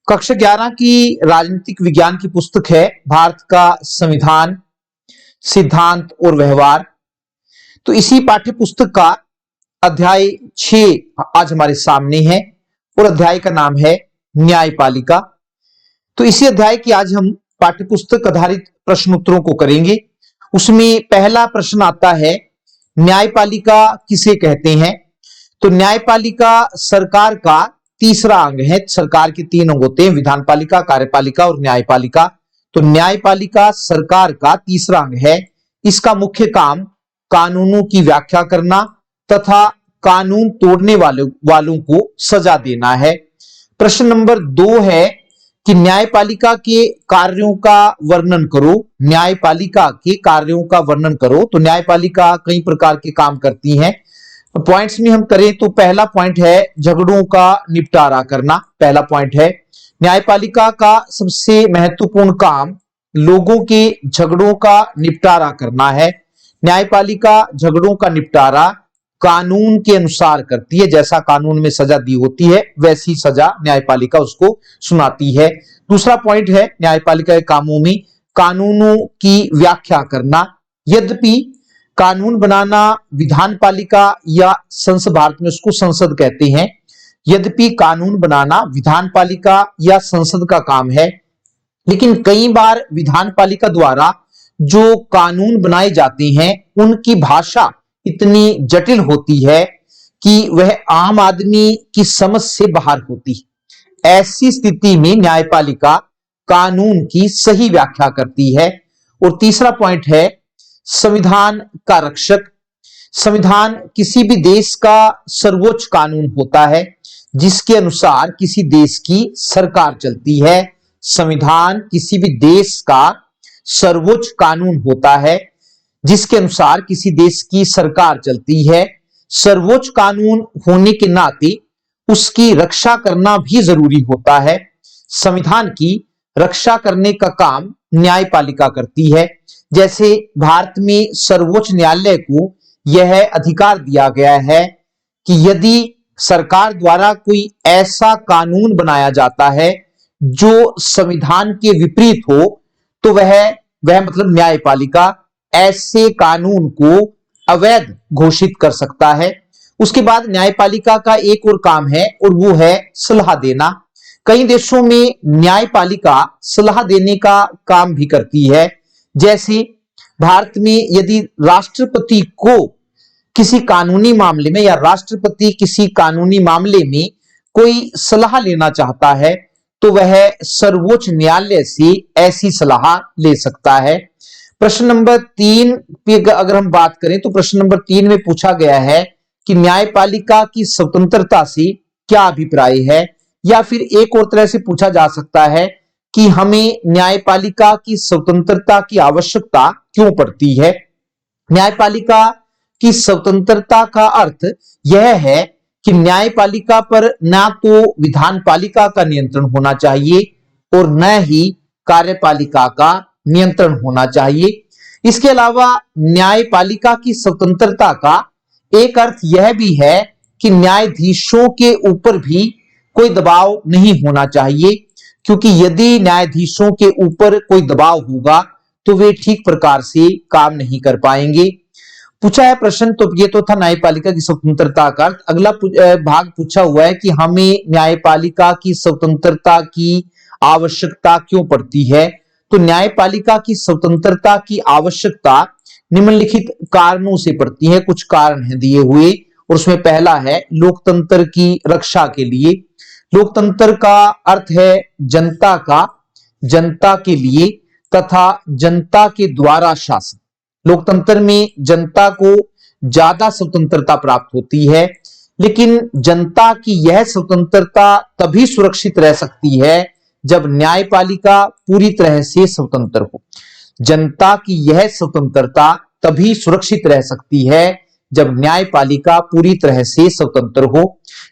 कक्षा 11 की राजनीतिक विज्ञान की पुस्तक है भारत का संविधान, सिद्धांत और व्यवहार। तो इसी पाठ्य पुस्तक का अध्याय 6 आज हमारे सामने है और अध्याय का नाम है न्यायपालिका। तो इसी अध्याय की आज हम पाठ्य पुस्तक आधारित प्रश्न उत्तरों को करेंगे। उसमें पहला प्रश्न आता है, न्यायपालिका किसे कहते हैं? तो न्यायपालिका सरकार का तीसरा अंग है। सरकार के 3 अंग होते हैं, विधानपालिका, कार्यपालिका और न्यायपालिका। तो न्यायपालिका सरकार का तीसरा अंग है। इसका मुख्य काम कानूनों की व्याख्या करना तथा कानून तोड़ने वालों को सजा देना है। प्रश्न नंबर 2 है कि न्यायपालिका के कार्यों का वर्णन करो। न्यायपालिका के कार्यों का वर्णन करो। तो न्यायपालिका कई प्रकार के काम करती है। पॉइंट्स में हम करें तो पहला पॉइंट है झगड़ों का निपटारा करना। पहला पॉइंट है न्यायपालिका का सबसे महत्वपूर्ण काम लोगों के झगड़ों का निपटारा करना है। न्यायपालिका झगड़ों का निपटारा कानून के अनुसार करती है। जैसा कानून में सजा दी होती है वैसी सजा न्यायपालिका उसको सुनाती है। दूसरा पॉइंट है न्यायपालिका के कामों में कानूनों की व्याख्या करना। यद्यपि कानून बनाना विधानपालिका या संसद, भारत में उसको संसद कहते हैं, यद्यपि कानून बनाना विधानपालिका या संसद का काम है, लेकिन कई बार विधानपालिका द्वारा जो कानून बनाए जाते हैं उनकी भाषा इतनी जटिल होती है कि वह आम आदमी की समझ से बाहर होती है। ऐसी स्थिति में न्यायपालिका कानून की सही व्याख्या करती है। और तीसरा पॉइंट है संविधान का रक्षक। संविधान किसी भी देश का सर्वोच्च कानून होता है जिसके अनुसार किसी देश की सरकार चलती है। संविधान किसी भी देश का सर्वोच्च कानून होता है जिसके अनुसार किसी देश की सरकार चलती है। सर्वोच्च कानून होने के नाते उसकी रक्षा करना भी जरूरी होता है। संविधान की रक्षा करने का काम न्यायपालिका करती है। जैसे भारत में सर्वोच्च न्यायालय को यह अधिकार दिया गया है कि यदि सरकार द्वारा कोई ऐसा कानून बनाया जाता है जो संविधान के विपरीत हो तो वह मतलब न्यायपालिका ऐसे कानून को अवैध घोषित कर सकता है। उसके बाद न्यायपालिका का एक और काम है और वो है सलाह देना। कई देशों में न्यायपालिका सलाह देने का काम भी करती है। जैसे भारत में यदि राष्ट्रपति को किसी कानूनी मामले में या राष्ट्रपति किसी कानूनी मामले में कोई सलाह लेना चाहता है तो वह सर्वोच्च न्यायालय से ऐसी सलाह ले सकता है। प्रश्न नंबर 3 की अगर हम बात करें तो प्रश्न नंबर 3 में पूछा गया है कि न्यायपालिका की स्वतंत्रता से क्या अभिप्राय है, या फिर एक और तरह से पूछा जा सकता है कि हमें न्यायपालिका की स्वतंत्रता की आवश्यकता क्यों पड़ती है। न्यायपालिका की स्वतंत्रता का अर्थ यह है कि न्यायपालिका पर ना तो विधानपालिका का नियंत्रण होना चाहिए और न ही कार्यपालिका का नियंत्रण होना चाहिए। इसके अलावा न्यायपालिका की स्वतंत्रता का एक अर्थ यह भी है कि न्यायाधीशों के ऊपर भी कोई दबाव नहीं होना चाहिए, क्योंकि यदि न्यायाधीशों के ऊपर कोई दबाव होगा तो वे ठीक प्रकार से काम नहीं कर पाएंगे। पूछा है प्रश्न, तो ये तो था न्यायपालिका की स्वतंत्रता का अर्थ। अगला भाग पूछा हुआ है कि हमें न्यायपालिका की स्वतंत्रता की आवश्यकता क्यों पड़ती है। तो न्यायपालिका की स्वतंत्रता की आवश्यकता निम्नलिखित कारणों से पड़ती है। कुछ कारण हैं दिए हुए और उसमें पहला है लोकतंत्र की रक्षा के लिए। लोकतंत्र का अर्थ है जनता का, जनता के लिए तथा जनता के द्वारा शासन। लोकतंत्र में जनता को ज्यादा स्वतंत्रता प्राप्त होती है, लेकिन जनता की यह स्वतंत्रता तभी सुरक्षित रह सकती है जब न्यायपालिका पूरी तरह से स्वतंत्र हो। जनता की यह स्वतंत्रता तभी सुरक्षित रह सकती है जब न्यायपालिका पूरी तरह से स्वतंत्र हो।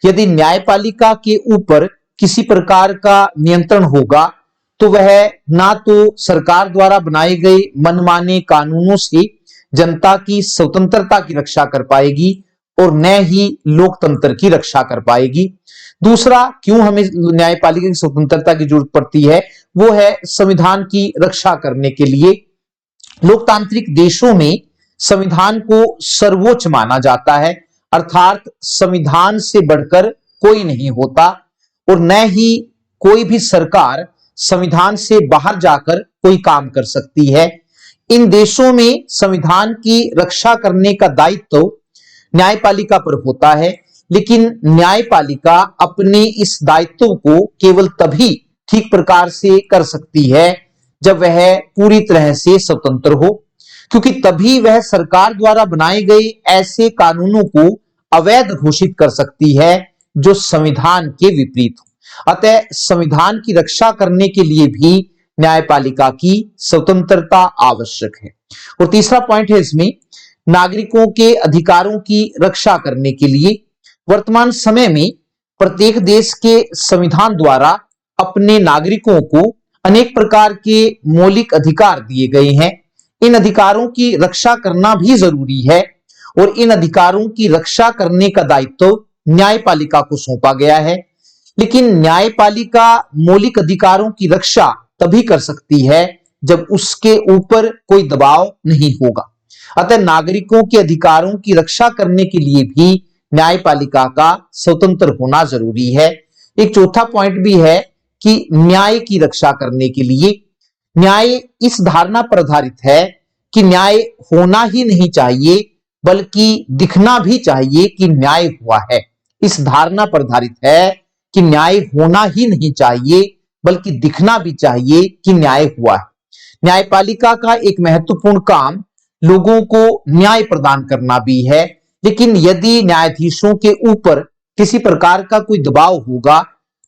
यदि न्यायपालिका के ऊपर किसी प्रकार का नियंत्रण होगा तो वह ना तो सरकार द्वारा बनाए गए मनमाने कानूनों से जनता की स्वतंत्रता की रक्षा कर पाएगी और न ही लोकतंत्र की रक्षा कर पाएगी। दूसरा, क्यों हमें न्यायपालिका की स्वतंत्रता की जरूरत पड़ती है, वो है संविधान की रक्षा करने के लिए। लोकतांत्रिक देशों में संविधान को सर्वोच्च माना जाता है, अर्थात संविधान से बढ़कर कोई नहीं होता, और न ही कोई भी सरकार संविधान से बाहर जाकर कोई काम कर सकती है। इन देशों में संविधान की रक्षा करने का दायित्व न्यायपालिका पर होता है, लेकिन न्यायपालिका अपने इस दायित्व को केवल तभी ठीक प्रकार से कर सकती है जब वह पूरी तरह से स्वतंत्र हो, क्योंकि तभी वह सरकार द्वारा बनाए गए ऐसे कानूनों को अवैध घोषित कर सकती है जो संविधान के विपरीत हो। अतः संविधान की रक्षा करने के लिए भी न्यायपालिका की स्वतंत्रता आवश्यक है। और तीसरा पॉइंट है इसमें, नागरिकों के अधिकारों की रक्षा करने के लिए वर्तमान समय में प्रत्येक देश के संविधान द्वारा अपने नागरिकों को अनेक प्रकार के मौलिक अधिकार दिए गए हैं। इन अधिकारों की रक्षा करना भी जरूरी है, और इन अधिकारों की रक्षा करने का दायित्व न्यायपालिका को सौंपा गया है। लेकिन न्यायपालिका मौलिक अधिकारों की रक्षा तभी कर सकती है जब उसके ऊपर कोई दबाव नहीं होगा। अतः नागरिकों के अधिकारों की रक्षा करने के लिए भी न्यायपालिका का स्वतंत्र होना जरूरी है। एक चौथा पॉइंट भी है कि न्याय की रक्षा करने के लिए न्याय इस धारणा पर आधारित है कि न्याय होना ही नहीं चाहिए बल्कि दिखना भी चाहिए कि न्याय हुआ है। इस धारणा पर आधारित है कि न्याय होना ही नहीं चाहिए बल्कि दिखना भी चाहिए कि न्याय हुआ है। न्यायपालिका का एक महत्वपूर्ण काम लोगों को न्याय प्रदान करना भी है, लेकिन यदि न्यायाधीशों के ऊपर किसी प्रकार का कोई दबाव होगा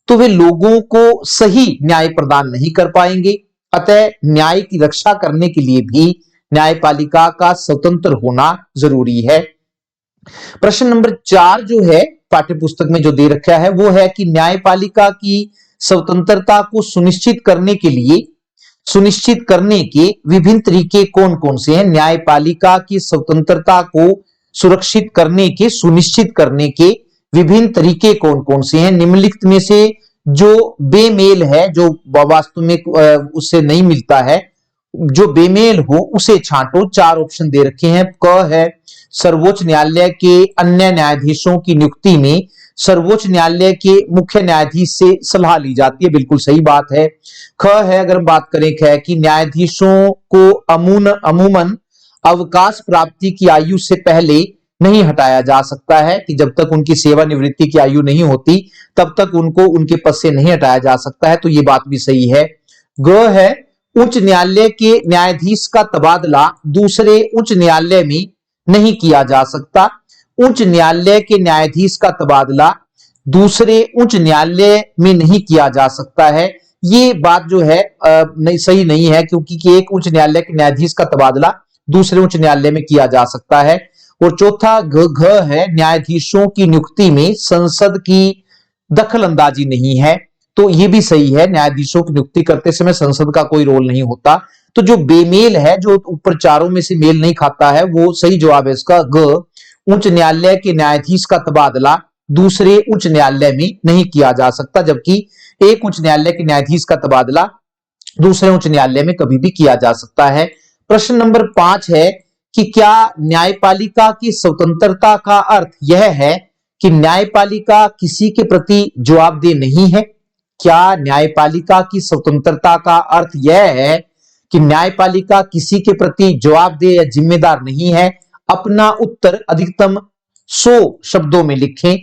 तो वे लोगों को सही न्याय प्रदान नहीं कर पाएंगे। अतः न्याय की रक्षा करने के लिए भी न्यायपालिका का स्वतंत्र होना जरूरी है। प्रश्न नंबर 4 जो है पाठ्यपुस्तक में जो दे रखा है वो है कि न्यायपालिका की स्वतंत्रता को सुनिश्चित करने के विभिन्न तरीके कौन कौन से हैं। न्यायपालिका की स्वतंत्रता को सुनिश्चित करने के विभिन्न तरीके कौन कौन से हैं। निम्नलिखित में से जो बेमेल है, जो वास्तव में उससे नहीं मिलता है, जो बेमेल हो उसे छांटो। 4 ऑप्शन दे रखे हैं। क है, सर्वोच्च न्यायालय के अन्य न्यायाधीशों की नियुक्ति में सर्वोच्च न्यायालय के मुख्य न्यायाधीश से सलाह ली जाती है, बिल्कुल सही बात है। ख है, अगर हम बात करें ख कि न्यायाधीशों को अमूमन अवकाश प्राप्ति की आयु से पहले नहीं हटाया जा सकता है, कि जब तक उनकी सेवानिवृत्ति की आयु नहीं होती तब तक उनको उनके पद से नहीं हटाया जा सकता है, तो ये बात भी सही है। ग है, उच्च न्यायालय के न्यायाधीश का तबादला दूसरे उच्च न्यायालय में नहीं किया जा सकता। उच्च न्यायालय के न्यायाधीश का तबादला दूसरे उच्च न्यायालय में नहीं किया जा सकता है। ये बात जो है सही नहीं है, क्योंकि एक उच्च न्यायालय के न्यायाधीश का तबादला दूसरे उच्च न्यायालय में किया जा सकता है। और चौथा घ है, न्यायाधीशों की नियुक्ति में संसद की दखल अंदाजी नहीं है, तो ये भी सही है। न्यायाधीशों की नियुक्ति करते समय संसद का कोई रोल नहीं होता। तो जो बेमेल है, जो ऊपर चारों में से मेल नहीं खाता है, वो सही जवाब है इसका ग। उच्च न्यायालय के न्यायाधीश का तबादला दूसरे उच्च न्यायालय में नहीं किया जा सकता, जबकि एक उच्च न्यायालय के न्यायाधीश का तबादला दूसरे उच्च न्यायालय में कभी भी किया जा सकता है। प्रश्न नंबर 5 है कि क्या न्यायपालिका की स्वतंत्रता का अर्थ यह है कि न्यायपालिका किसी के प्रति जवाबदेह नहीं है? क्या न्यायपालिका की स्वतंत्रता का अर्थ यह है कि न्यायपालिका किसी के प्रति जवाबदेह या जिम्मेदार नहीं है? अपना उत्तर अधिकतम 100 शब्दों में लिखें।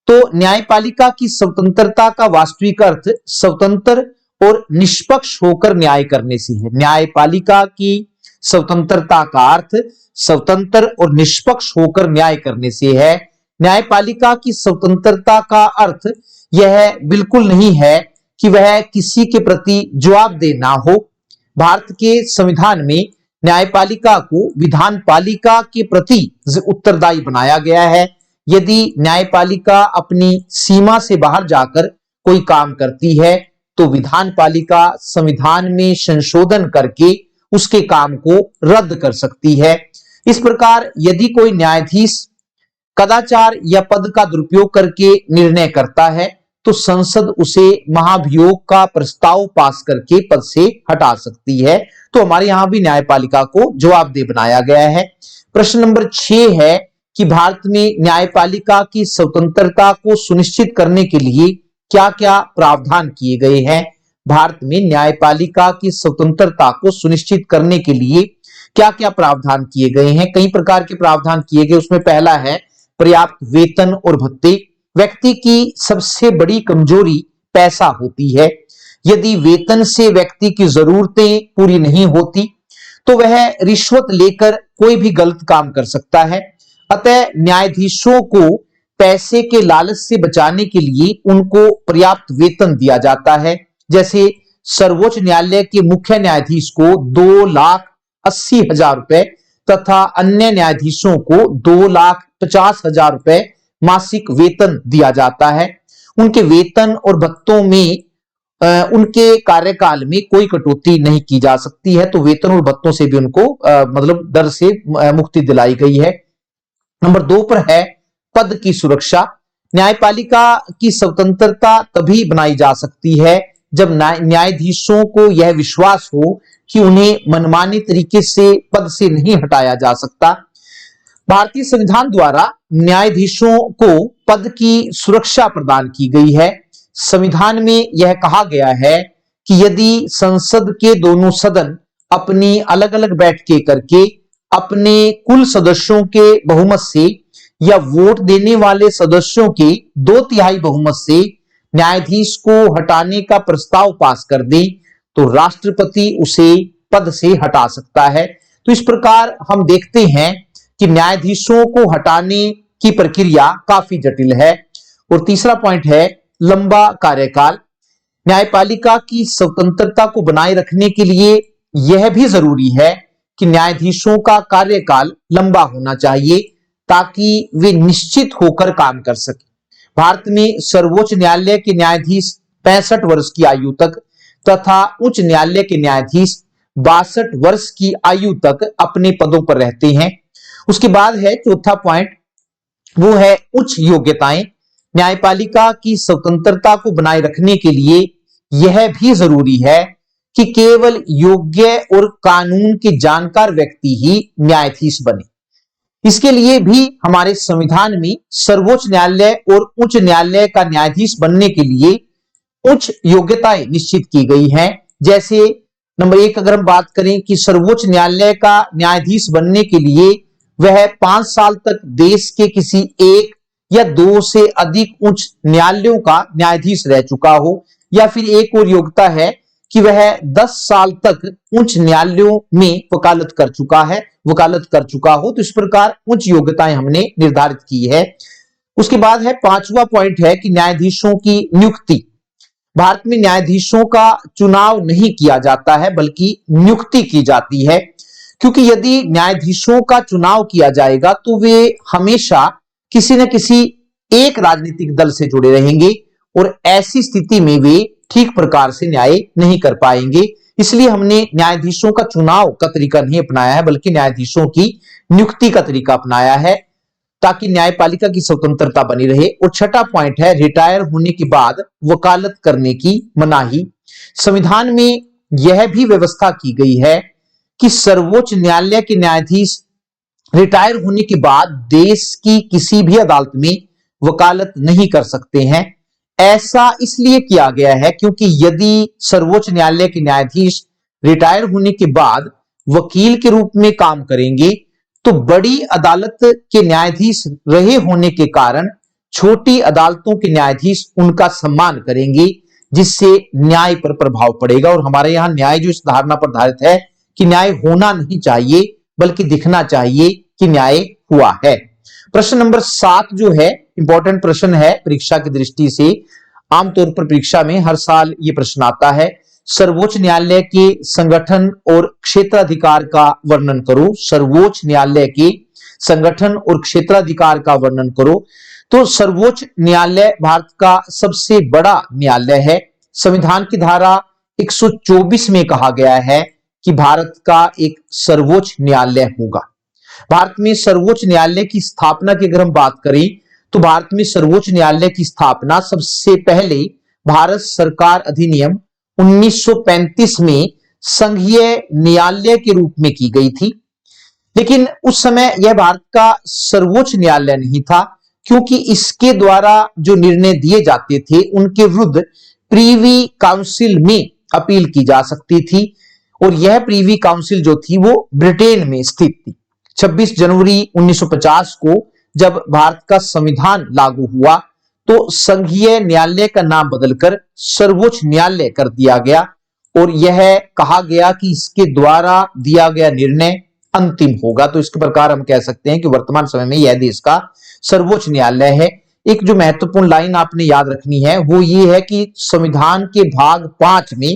तो न्यायपालिका की स्वतंत्रता का वास्तविक अर्थ स्वतंत्र और निष्पक्ष होकर न्याय करने से है। न्यायपालिका की स्वतंत्रता का अर्थ स्वतंत्र और निष्पक्ष होकर न्याय करने से है। न्यायपालिका की स्वतंत्रता का अर्थ यह बिल्कुल नहीं है कि वह किसी के प्रति जवाबदेह ना हो। भारत के संविधान में न्यायपालिका को विधानपालिका के प्रति उत्तरदायी बनाया गया है। यदि न्यायपालिका अपनी सीमा से बाहर जाकर कोई काम करती है तो विधानपालिका संविधान में संशोधन करके उसके काम को रद्द कर सकती है। इस प्रकार यदि कोई न्यायाधीश कदाचार या पद का दुरुपयोग करके निर्णय करता है तो संसद उसे महाभियोग का प्रस्ताव पास करके पद से हटा सकती है। तो हमारे यहां भी न्यायपालिका को जवाबदेह बनाया गया है। प्रश्न नंबर 6 है कि भारत में न्यायपालिका की स्वतंत्रता को सुनिश्चित करने के लिए क्या क्या प्रावधान किए गए हैं। भारत में न्यायपालिका की स्वतंत्रता को सुनिश्चित करने के लिए क्या क्या प्रावधान किए गए हैं। कई प्रकार के प्रावधान किए गए, उसमें पहला है पर्याप्त वेतन और भत्ते। व्यक्ति की सबसे बड़ी कमजोरी पैसा होती है। यदि वेतन से व्यक्ति की जरूरतें पूरी नहीं होती तो वह रिश्वत लेकर कोई भी गलत काम कर सकता है। अतः न्यायाधीशों को पैसे के लालच से बचाने के लिए उनको पर्याप्त वेतन दिया जाता है। जैसे सर्वोच्च न्यायालय के मुख्य न्यायाधीश को 2,80,000 रुपए तथा अन्य न्यायाधीशों को 2,50,000 रुपए मासिक वेतन दिया जाता है। उनके वेतन और भत्तों में उनके कार्यकाल में कोई कटौती नहीं की जा सकती है। तो वेतन और भत्तों से भी उनको मतलब दर से मुक्ति दिलाई गई है। नंबर 2 पर है पद की सुरक्षा। न्यायपालिका की स्वतंत्रता तभी बनाई जा सकती है जब न्यायाधीशों को यह विश्वास हो कि उन्हें मनमाने तरीके से पद से नहीं हटाया जा सकता। भारतीय संविधान द्वारा न्यायाधीशों को पद की सुरक्षा प्रदान की गई है। संविधान में यह कहा गया है कि यदि संसद के दोनों सदन अपनी अलग अलग बैठकें करके अपने कुल सदस्यों के बहुमत से या वोट देने वाले सदस्यों के 2/3 बहुमत से न्यायाधीश को हटाने का प्रस्ताव पास कर दे तो राष्ट्रपति उसे पद से हटा सकता है। तो इस प्रकार हम देखते हैं कि न्यायाधीशों को हटाने की प्रक्रिया काफी जटिल है। और तीसरा पॉइंट है लंबा कार्यकाल। न्यायपालिका की स्वतंत्रता को बनाए रखने के लिए यह भी जरूरी है कि न्यायाधीशों का कार्यकाल लंबा होना चाहिए ताकि वे निश्चित होकर काम कर सके। भारत में सर्वोच्च न्यायालय के न्यायाधीश 65 वर्ष की आयु तक तथा उच्च न्यायालय के न्यायाधीश 62 वर्ष की आयु तक अपने पदों पर रहते हैं। उसके बाद है चौथा पॉइंट, वो है उच्च योग्यताएं। न्यायपालिका की स्वतंत्रता को बनाए रखने के लिए यह भी जरूरी है कि केवल योग्य और कानून के जानकार व्यक्ति ही न्यायाधीश बने। इसके लिए भी हमारे संविधान में सर्वोच्च न्यायालय और उच्च न्यायालय का न्यायाधीश बनने के लिए उच्च योग्यताएं निश्चित की गई हैं। जैसे नंबर 1 अगर हम बात करें कि सर्वोच्च न्यायालय का न्यायाधीश बनने के लिए वह 5 साल तक देश के किसी एक या 2 से अधिक उच्च न्यायालयों का न्यायाधीश रह चुका हो, या फिर एक और योग्यता है कि वह 10 साल तक उच्च न्यायालयों में वकालत कर चुका हो। तो इस प्रकार उच्च योग्यताएं हमने निर्धारित की है। उसके बाद है 5वां पॉइंट है कि न्यायाधीशों की नियुक्ति। भारत में न्यायाधीशों का चुनाव नहीं किया जाता है बल्कि नियुक्ति की जाती है, क्योंकि यदि न्यायाधीशों का चुनाव किया जाएगा तो वे हमेशा किसी न किसी एक राजनीतिक दल से जुड़े रहेंगे और ऐसी स्थिति में वे ठीक प्रकार से न्याय नहीं कर पाएंगे। इसलिए हमने न्यायाधीशों का चुनाव का तरीका नहीं अपनाया है बल्कि न्यायाधीशों की नियुक्ति का तरीका अपनाया है ताकि न्यायपालिका की स्वतंत्रता बनी रहे। और छठा पॉइंट है रिटायर होने के बाद वकालत करने की मनाही। संविधान में यह भी व्यवस्था की गई है कि सर्वोच्च न्यायालय के न्यायाधीश रिटायर होने के बाद देश की किसी भी अदालत में वकालत नहीं कर सकते हैं। ऐसा इसलिए किया गया है क्योंकि यदि सर्वोच्च न्यायालय के न्यायाधीश रिटायर होने के बाद वकील के रूप में काम करेंगे तो बड़ी अदालत के न्यायाधीश रहे होने के कारण छोटी अदालतों के न्यायाधीश उनका सम्मान करेंगे, जिससे न्याय पर प्रभाव पड़ेगा। और हमारे यहां न्याय जो इस धारणा पर आधारित है कि न्याय होना नहीं चाहिए बल्कि दिखना चाहिए कि न्याय हुआ है। प्रश्न नंबर 7 जो है इंपॉर्टेंट प्रश्न है परीक्षा की दृष्टि से। आमतौर पर परीक्षा में हर साल ये प्रश्न आता है, सर्वोच्च न्यायालय के संगठन और क्षेत्राधिकार का वर्णन करो। सर्वोच्च न्यायालय के संगठन और क्षेत्राधिकार का वर्णन करो। तो सर्वोच्च न्यायालय भारत का सबसे बड़ा न्यायालय है। संविधान की धारा 124 में कहा गया है कि भारत का एक सर्वोच्च न्यायालय होगा। भारत में सर्वोच्च न्यायालय की स्थापना की अगर हम बात करें तो भारत में सर्वोच्च न्यायालय की स्थापना सबसे पहले भारत सरकार अधिनियम 1935 में संघीय न्यायालय के रूप में की गई थी। लेकिन उस समय यह भारत का सर्वोच्च न्यायालय नहीं था, क्योंकि इसके द्वारा जो निर्णय दिए जाते थे उनके विरुद्ध प्रीवी काउंसिल में अपील की जा सकती थी, और यह प्रीवी काउंसिल जो थी वो ब्रिटेन में स्थित थी। 26 जनवरी 1950 को जब भारत का संविधान लागू हुआ तो संघीय न्यायालय का नाम बदलकर सर्वोच्च न्यायालय कर दिया गया, और यह कहा गया कि इसके द्वारा दिया गया निर्णय अंतिम होगा। तो इसके प्रकार हम कह सकते हैं कि वर्तमान समय में यह देश का सर्वोच्च न्यायालय है। एक जो महत्वपूर्ण लाइन आपने याद रखनी है वो ये है कि संविधान के भाग 5 में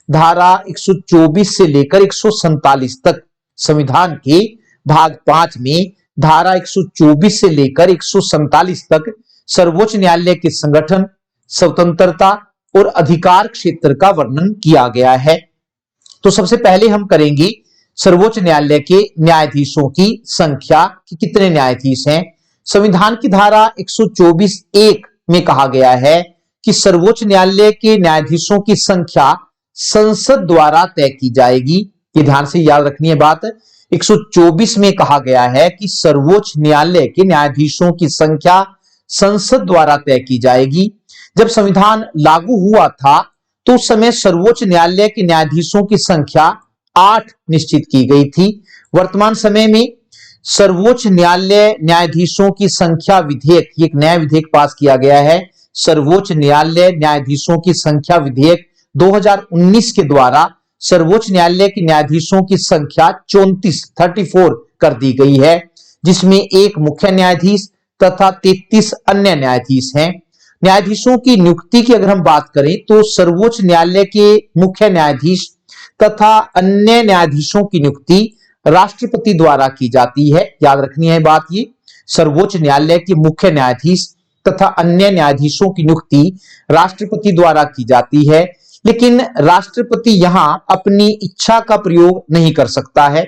धारा 124 से लेकर 147 तक, संविधान के भाग 5 में धारा 124 से लेकर 147 तक सर्वोच्च न्यायालय के संगठन, स्वतंत्रता और अधिकार क्षेत्र का वर्णन किया गया है। तो सबसे पहले हम करेंगे सर्वोच्च न्यायालय के न्यायाधीशों की संख्या कि कितने न्यायाधीश हैं। संविधान की धारा 124(1) में कहा गया है कि सर्वोच्च न्यायालय के न्यायाधीशों की संख्या संसद द्वारा तय की जाएगी। ये ध्यान से याद रखनी है बात। 124 में कहा गया है कि सर्वोच्च न्यायालय के न्यायाधीशों की संख्या संसद द्वारा तय की जाएगी। जब संविधान लागू हुआ था तो उस समय सर्वोच्च न्यायालय के न्यायाधीशों की संख्या 8 निश्चित की गई थी। वर्तमान समय में सर्वोच्च न्यायालय न्यायाधीशों की संख्या विधेयक, एक नया विधेयक पास किया गया है, सर्वोच्च न्यायालय न्यायाधीशों की संख्या विधेयक 2019 के द्वारा सर्वोच्च न्यायालय के न्यायाधीशों की संख्या 34 कर दी गई है, जिसमें एक मुख्य न्यायाधीश तथा 33 अन्य न्यायाधीश हैं। न्यायाधीशों की नियुक्ति की अगर हम बात करें तो सर्वोच्च न्यायालय के मुख्य न्यायाधीश तथा अन्य न्यायाधीशों की नियुक्ति राष्ट्रपति द्वारा की जाती है। याद रखनी है बात ये, सर्वोच्च न्यायालय के मुख्य न्यायाधीश तथा अन्य न्यायाधीशों की नियुक्ति राष्ट्रपति द्वारा की जाती है। लेकिन राष्ट्रपति यहां अपनी इच्छा का प्रयोग नहीं कर सकता है।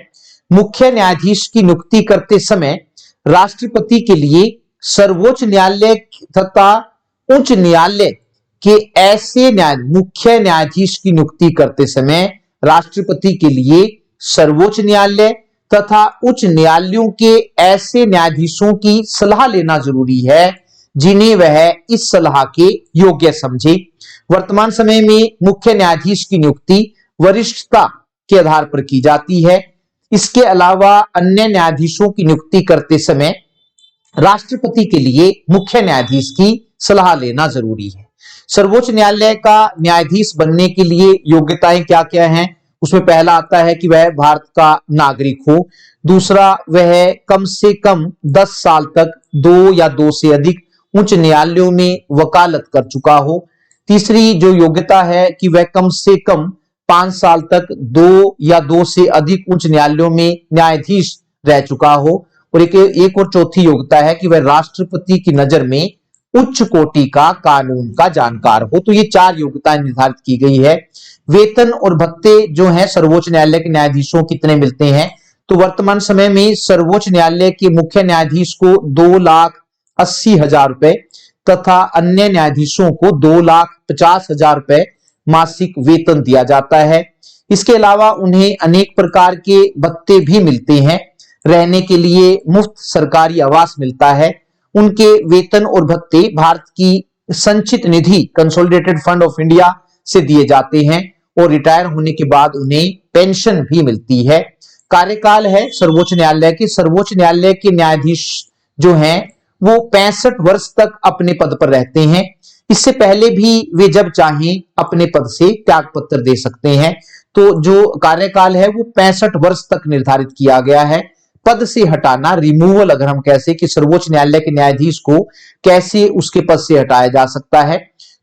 मुख्य न्यायाधीश की नियुक्ति करते समय राष्ट्रपति के लिए सर्वोच्च न्यायालय तथा उच्च न्यायालय के ऐसे मुख्य न्यायाधीश की नियुक्ति करते समय राष्ट्रपति के लिए सर्वोच्च न्यायालय तथा उच्च न्यायालयों के ऐसे न्यायाधीशों की सलाह लेना जरूरी है जिन्हें वह इस सलाह के योग्य समझे। वर्तमान समय में मुख्य न्यायाधीश की नियुक्ति वरिष्ठता के आधार पर की जाती है। इसके अलावा अन्य न्यायाधीशों की नियुक्ति करते समय राष्ट्रपति के लिए मुख्य न्यायाधीश की सलाह लेना जरूरी है। सर्वोच्च न्यायालय का न्यायाधीश बनने के लिए योग्यताएं क्या क्या हैं? उसमें पहला आता है कि वह भारत का नागरिक हो। दूसरा, वह कम से कम 10 साल तक 2 या 2 से अधिक उच्च न्यायालयों में वकालत कर चुका हो। तीसरी जो योग्यता है कि वह कम से कम 5 साल तक 2 या 2 से अधिक उच्च न्यायालयों में न्यायाधीश रह चुका हो। और एक और चौथी योग्यता है कि वह राष्ट्रपति की नजर में उच्च कोटि का कानून का जानकार हो। तो ये 4 योग्यताएं निर्धारित की गई है। वेतन और भत्ते जो है सर्वोच्च न्यायालय के न्यायाधीशों कितने मिलते हैं? तो वर्तमान समय में सर्वोच्च न्यायालय के मुख्य न्यायाधीश को 2,80,000 रुपए तथा अन्य न्यायाधीशों को 2,50,000 रुपए मासिक वेतन दिया जाता है। इसके अलावा उन्हें अनेक प्रकार के भत्ते भी मिलते हैं। रहने के लिए मुफ्त सरकारी आवास मिलता है। उनके वेतन और भत्ते भारत की संचित निधि कंसोलिडेटेड फंड ऑफ इंडिया से दिए जाते हैं और रिटायर होने के बाद उन्हें पेंशन भी मिलती है। कार्यकाल है सर्वोच्च न्यायालय के न्यायाधीश जो हैं वो 65 वर्ष तक अपने पद पर रहते हैं। इससे पहले भी वे जब चाहें अपने पद से त्यागपत्र दे सकते हैं। तो जो कार्यकाल है वो 65 वर्ष तक निर्धारित किया गया है। पद से हटाना, रिमूवल अगर हम कैसे कि सर्वोच्च न्यायालय के न्यायाधीश को कैसे उसके पद से हटाया जा सकता है,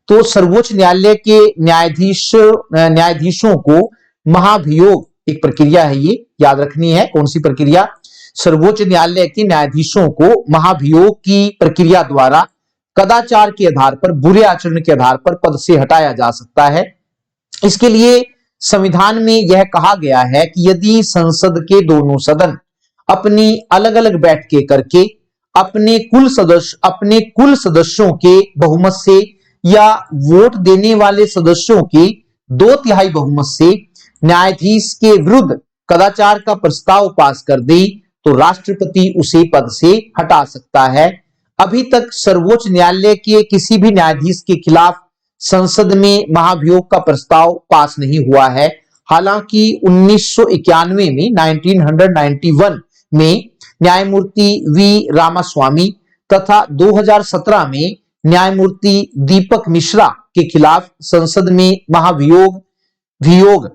तो सर्वोच्च न्यायालय के न्यायाधीशों को महाभियोग, एक प्रक्रिया है ये, याद रखनी है कौन सी प्रक्रिया, सर्वोच्च न्यायालय के न्यायाधीशों को महाभियोग की प्रक्रिया द्वारा कदाचार के आधार पर, बुरे आचरण के आधार पर पद से हटाया जा सकता है। इसके लिए संविधान में यह कहा गया है कि यदि संसद के दोनों सदन अपनी अलग अलग बैठकें करके अपने कुल सदस्यों के बहुमत से या वोट देने वाले सदस्यों के 2/3 बहुमत से न्यायाधीश के विरुद्ध कदाचार का प्रस्ताव पास कर दे तो राष्ट्रपति उसे पद से हटा सकता है। अभी तक सर्वोच्च न्यायालय के किसी भी न्यायाधीश के खिलाफ संसद में महाभियोग का प्रस्ताव पास नहीं हुआ है। हालांकि 1991 में 1991 में न्यायमूर्ति वी रामास्वामी तथा 2017 में न्यायमूर्ति दीपक मिश्रा के खिलाफ संसद में महाभियोग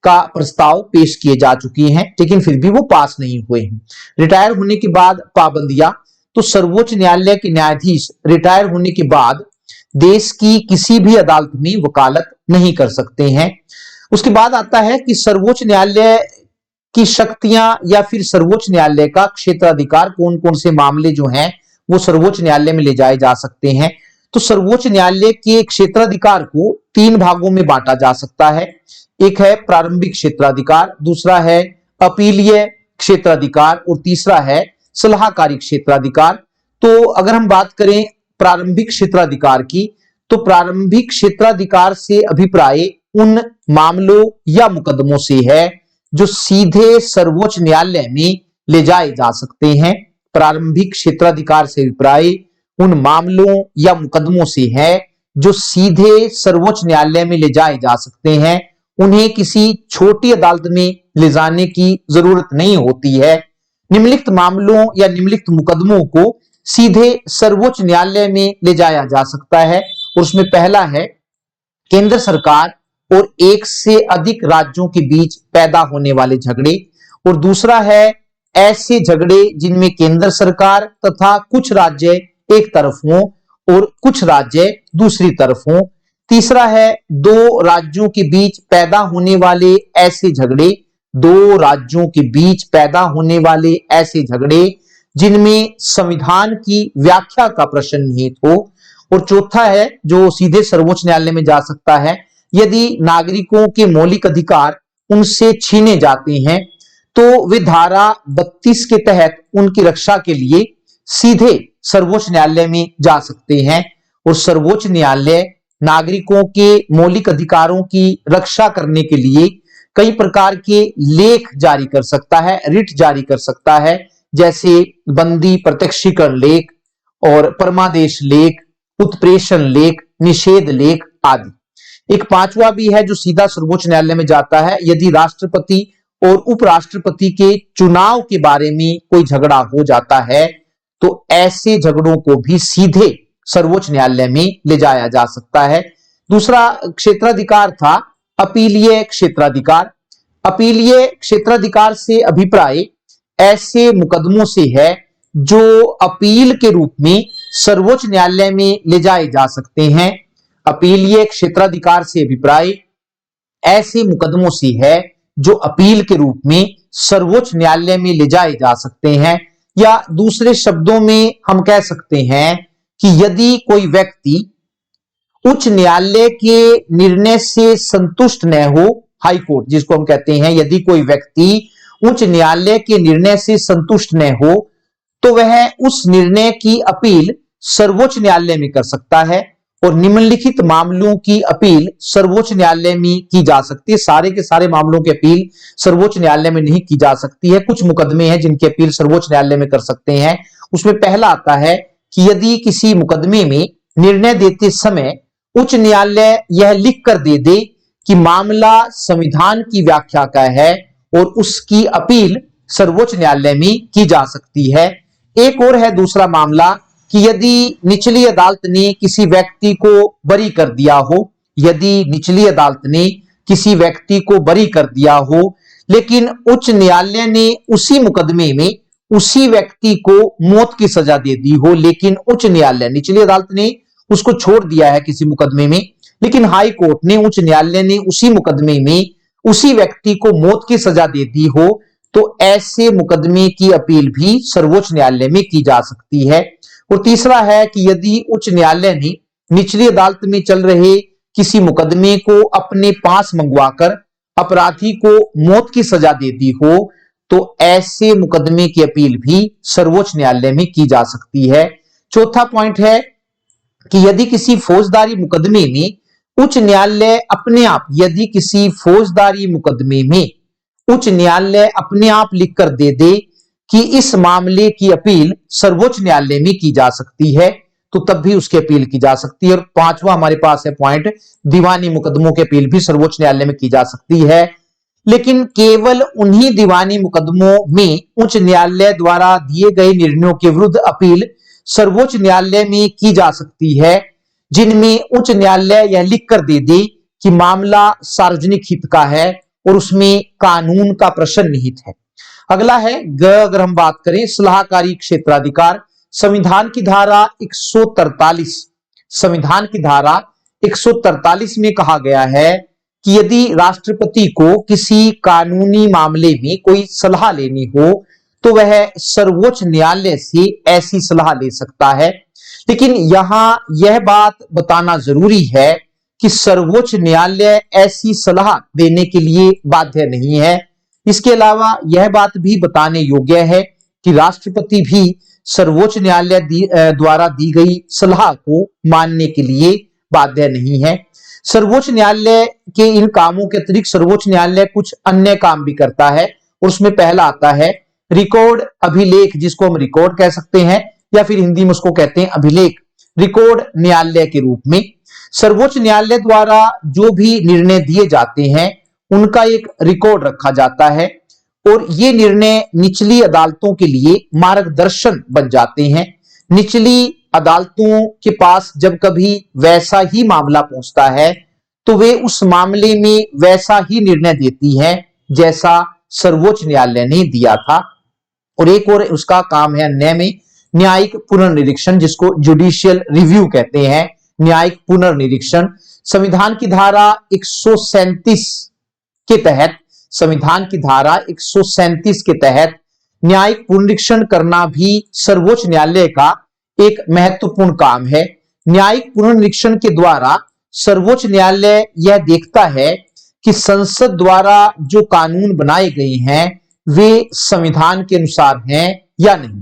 का प्रस्ताव पेश किए जा चुके हैं, लेकिन फिर भी वो पास नहीं हुए हैं। रिटायर होने के बाद पाबंदियां, तो सर्वोच्च न्यायालय के न्यायाधीश रिटायर होने के बाद देश की किसी भी अदालत में वकालत नहीं कर सकते हैं। उसके बाद आता है कि सर्वोच्च न्यायालय की शक्तियां या फिर सर्वोच्च न्यायालय का क्षेत्राधिकार, कौन कौन से मामले जो हैं वो सर्वोच्च न्यायालय में ले जाए जा सकते हैं। तो सर्वोच्च न्यायालय के क्षेत्राधिकार को 3 भागों में बांटा जा सकता है। एक है प्रारंभिक क्षेत्राधिकार, दूसरा है अपीलीय क्षेत्राधिकार और तीसरा है सलाहकारी क्षेत्राधिकार। तो अगर हम बात करें प्रारंभिक क्षेत्राधिकार की, तो प्रारंभिक क्षेत्राधिकार से अभिप्राय उन मामलों या मुकदमों से है जो सीधे सर्वोच्च न्यायालय में ले जाए जा सकते हैं। प्रारंभिक क्षेत्राधिकार से अभिप्राय उन मामलों या मुकदमों से है जो सीधे सर्वोच्च न्यायालय में ले जाए जा सकते हैं। उन्हें किसी छोटी अदालत में ले जाने की जरूरत नहीं होती है। निम्नलिखित मामलों या निम्नलिखित मुकदमों को सीधे सर्वोच्च न्यायालय में ले जाया जा सकता है और उसमें पहला है केंद्र सरकार और एक से अधिक राज्यों के बीच पैदा होने वाले झगड़े, और दूसरा है ऐसे झगड़े जिनमें केंद्र सरकार तथा कुछ राज्य एक तरफ हों और कुछ राज्य दूसरी तरफ हों। तीसरा है 2 राज्यों के बीच पैदा होने वाले ऐसे झगड़े, 2 राज्यों के बीच पैदा होने वाले ऐसे झगड़े जिनमें संविधान की व्याख्या का प्रश्न निहित हो। और चौथा है जो सीधे सर्वोच्च न्यायालय में जा सकता है यदि नागरिकों के मौलिक अधिकार उनसे छीने जाते हैं तो वे धारा 32 के तहत उनकी रक्षा के लिए सीधे सर्वोच्च न्यायालय में जा सकते हैं। और सर्वोच्च न्यायालय नागरिकों के मौलिक अधिकारों की रक्षा करने के लिए कई प्रकार के लेख जारी कर सकता है, रिट जारी कर सकता है, जैसे बंदी प्रत्यक्षीकरण लेख और परमादेश लेख, उत्प्रेषण लेख, निषेध लेख आदि। एक 5वां भी है जो सीधा सर्वोच्च न्यायालय में जाता है यदि राष्ट्रपति और उपराष्ट्रपति के चुनाव के बारे में कोई झगड़ा हो जाता है तो ऐसे झगड़ों को भी सीधे सर्वोच्च न्यायालय में ले जाया जा सकता है। दूसरा क्षेत्राधिकार था अपीलीय क्षेत्राधिकार। अपीलीय क्षेत्राधिकार से अभिप्राय ऐसे मुकदमों से है जो अपील के रूप में सर्वोच्च न्यायालय में ले जाए जा सकते हैं। अपीलीय क्षेत्राधिकार से अभिप्राय ऐसे मुकदमों से है जो अपील के रूप में सर्वोच्च न्यायालय में ले जाए जा सकते हैं। या दूसरे शब्दों में हम कह सकते हैं कि यदि कोई व्यक्ति उच्च न्यायालय के निर्णय से संतुष्ट न हो, हाई कोर्ट जिसको हम कहते हैं, यदि कोई व्यक्ति उच्च न्यायालय के निर्णय से संतुष्ट न हो तो वह उस निर्णय की अपील सर्वोच्च न्यायालय में कर सकता है। और निम्नलिखित मामलों की अपील सर्वोच्च न्यायालय में की जा सकती है। सारे के सारे मामलों की अपील सर्वोच्च न्यायालय में नहीं की जा सकती है। कुछ मुकदमे हैं जिनकी अपील सर्वोच्च न्यायालय में कर सकते हैं। उसमें पहला आता है कि यदि किसी मुकदमे में निर्णय देते समय उच्च न्यायालय यह लिख कर दे दे कि मामला संविधान की व्याख्या का है और उसकी अपील सर्वोच्च न्यायालय में की जा सकती है। एक और है दूसरा मामला कि यदि निचली अदालत ने किसी व्यक्ति को बरी कर दिया हो, यदि निचली अदालत ने किसी व्यक्ति को बरी कर दिया हो लेकिन उच्च न्यायालय ने उसी मुकदमे में उसी व्यक्ति को मौत की सजा दे दी हो, लेकिन उच्च न्यायालय, निचली अदालत ने उसको छोड़ दिया है किसी मुकदमे में, लेकिन हाई कोर्ट ने, उच्च न्यायालय ने उसी मुकदमे में उसी व्यक्ति को मौत की सजा दे दी हो, तो ऐसे मुकदमे की अपील भी सर्वोच्च न्यायालय में की जा सकती है। और तीसरा है कि यदि उच्च न्यायालय ने निचली अदालत में चल रहे किसी मुकदमे को अपने पास मंगवाकर अपराधी को मौत की सजा दे दी हो तो ऐसे मुकदमे की अपील भी सर्वोच्च न्यायालय में की जा सकती है। चौथा पॉइंट है कि यदि किसी फौजदारी मुकदमे में उच्च न्यायालय अपने आप यदि किसी फौजदारी मुकदमे में उच्च न्यायालय अपने आप लिखकर दे दे कि इस मामले की अपील सर्वोच्च न्यायालय में की जा सकती है, तो तब भी उसकी अपील की जा सकती है। और पांचवा हमारे पास है पॉइंट, दीवानी मुकदमों की अपील भी सर्वोच्च न्यायालय में की जा सकती है, लेकिन केवल उन्हीं दीवानी मुकदमों में उच्च न्यायालय द्वारा दिए गए निर्णयों के विरुद्ध अपील सर्वोच्च न्यायालय में की जा सकती है जिनमें उच्च न्यायालय यह लिख कर दे दे कि मामला सार्वजनिक हित का है और उसमें कानून का प्रश्न निहित है। अगला है ग, अगर हम बात करें सलाहकारी क्षेत्राधिकार, संविधान की धारा 143 संविधान की धारा 143 में कहा गया है कि यदि राष्ट्रपति को किसी कानूनी मामले में कोई सलाह लेनी हो तो वह सर्वोच्च न्यायालय से ऐसी सलाह ले सकता है। लेकिन यहां यह बात बताना जरूरी है कि सर्वोच्च न्यायालय ऐसी सलाह देने के लिए बाध्य नहीं है। इसके अलावा यह बात भी बताने योग्य है कि राष्ट्रपति भी सर्वोच्च न्यायालय द्वारा दी गई सलाह को मानने के लिए बाध्य नहीं है। सर्वोच्च न्यायालय के इन कामों के अतिरिक्त सर्वोच्च न्यायालय कुछ अन्य काम भी करता है और उसमें पहला आता है रिकॉर्ड अभिलेख, जिसको हम रिकॉर्ड कह सकते हैं या फिर हिंदी में उसको कहते हैं अभिलेख। रिकॉर्ड न्यायालय के रूप में सर्वोच्च न्यायालय द्वारा जो भी निर्णय दिए जाते हैं उनका एक रिकॉर्ड रखा जाता है और ये निर्णय निचली अदालतों के लिए मार्गदर्शन बन जाते हैं। निचली अदालतों के पास जब कभी वैसा ही मामला पहुंचता है तो वे उस मामले में वैसा ही निर्णय देती हैं जैसा सर्वोच्च न्यायालय ने दिया था। और एक और उसका काम है अन्य में न्यायिक पुनर्निरीक्षण, जिसको जुडिशियल रिव्यू कहते हैं। न्यायिक पुनर्निरीक्षण संविधान की धारा 137 के तहत संविधान की धारा 137 के तहत न्यायिक पुनरीक्षण करना भी सर्वोच्च न्यायालय का एक महत्वपूर्ण काम है। न्यायिक पुनर्निरीक्षण के द्वारा सर्वोच्च न्यायालय यह देखता है कि संसद द्वारा जो कानून बनाए गए हैं वे संविधान के अनुसार हैं या नहीं,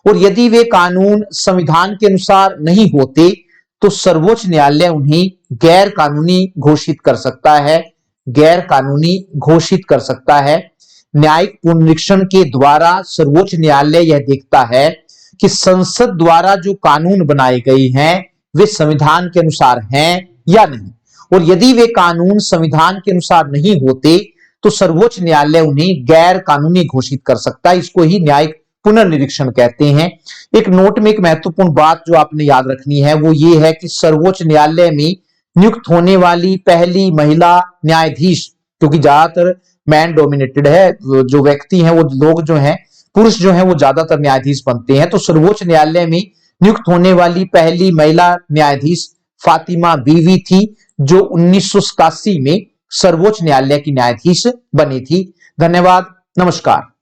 और यदि वे कानून संविधान के अनुसार नहीं होते तो सर्वोच्च न्यायालय उन्हें गैर कानूनी घोषित कर सकता है, गैर कानूनी घोषित कर सकता है। न्यायिक पुनरीक्षण के द्वारा सर्वोच्च न्यायालय यह देखता है कि संसद द्वारा जो कानून बनाए गए हैं वे संविधान के अनुसार हैं या नहीं, और यदि वे कानून संविधान के अनुसार नहीं होते तो सर्वोच्च न्यायालय उन्हें गैर कानूनी घोषित कर सकता है। इसको ही न्यायिक पुनर्निरीक्षण कहते हैं। एक नोट में एक महत्वपूर्ण बात जो आपने याद रखनी है वो ये है कि सर्वोच्च न्यायालय में नियुक्त होने वाली पहली महिला न्यायाधीश, क्योंकि ज्यादातर मैन डोमिनेटेड है, जो व्यक्ति हैं वो लोग जो हैं पुरुष जो हैं वो ज्यादातर न्यायाधीश बनते हैं, तो सर्वोच्च न्यायालय में नियुक्त होने वाली पहली महिला न्यायाधीश फातिमा बीवी थी जो 1987 में सर्वोच्च न्यायालय की न्यायाधीश बनी थी। धन्यवाद, नमस्कार।